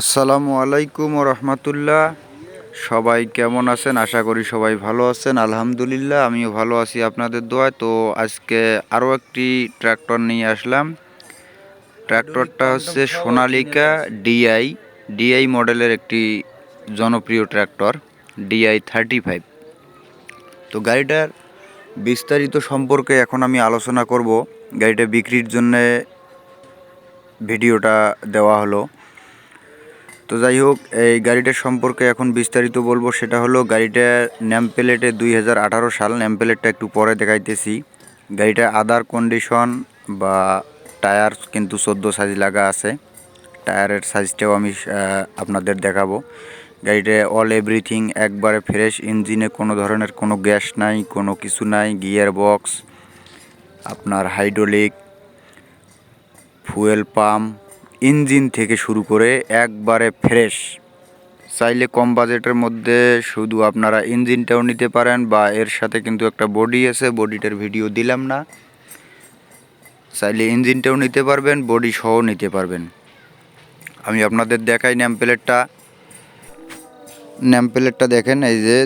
আসসালামু আলাইকুম ও রহমতুল্লাহ। সবাই কেমন আছেন? আশা করি সবাই ভালো আছেন। আলহামদুলিল্লাহ, আমিও ভালো আছি আপনাদের দোয়ায়। তো আজকে আরও একটি ট্র্যাক্টর নিয়ে আসলাম। ট্র্যাক্টরটা হচ্ছে সোনালিকা ডিআই মডেলের একটি জনপ্রিয় ট্র্যাক্টর, DI-35। তো গাড়িটার বিস্তারিত সম্পর্কে এখন আমি আলোচনা করব। গাড়িটা বিক্রির জন্যে ভিডিওটা দেওয়া হলো। তো যাই হোক, এই গাড়িটার সম্পর্কে এখন বিস্তারিত বলবো। সেটা হলো গাড়িটার নেম প্লেটে 2018 সাল, নেম প্লেটটা একটু পরে দেখাইতেছি। গাড়িটা আদার কন্ডিশন বা টায়ার কিন্তু 14 সাইজ লাগা আছে। টায়ারের সাইজটাও আমি আপনাদের দেখাবো। গাড়িটা অল এভরিথিং একবারে ফ্রেশ, ইঞ্জিনে কোনো ধরনের কোনো গ্যাস নাই, কোনো কিছু নাই। গিয়ার বক্স, আপনার হাইড্রোলিক, ফুয়েল পাম্প, ইঞ্জিন থেকে শুরু করে একবারে ফ্রেশ। চাইলে কম বাজেটের মধ্যে শুধু আপনারা ইঞ্জিনটাও নিতে পারেন, বা এর সাথে কিন্তু একটা বডি আছে, বডিটার ভিডিও দিলাম না। চাইলে ইঞ্জিনটাও নিতে পারবেন, বডি সহ নিতে পারবেন। আমি আপনাদের দেখাই নেম প্লেটটা দেখেন, এই যে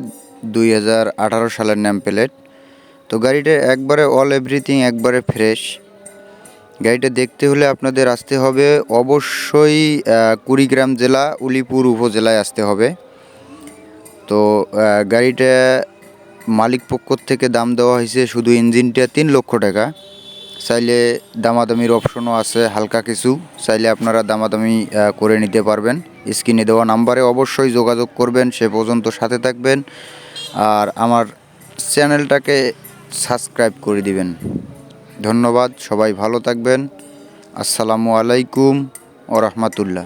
2018 সালের নেম প্লেট। তো গাড়িটা একবারে অল এভরিথিং একবারে ফ্রেশ। গাড়িটা দেখতে হলে আপনাদের আসতে হবে অবশ্যই কুড়িগ্রাম জেলা উলিপুর উপজেলায় আসতে হবে। তো গাড়িটা মালিক পক্ষ থেকে দাম দেওয়া হয়েছে শুধু ইঞ্জিনটা 3 লক্ষ টাকা। চাইলে দামাদামির অপশনও আছে হালকা কিছু, চাইলে আপনারা দামাদামি করে নিতে পারবেন। স্ক্রিনে দেওয়া নাম্বারে অবশ্যই যোগাযোগ করবেন। সে পর্যন্ত সাথে থাকবেন, আর আমার চ্যানেলটাকে সাবস্ক্রাইব করে দিবেন। ধন্যবাদ, সবাই ভালো থাকবেন। আসসালামু আলাইকুম ও রহমতুল্লাহ।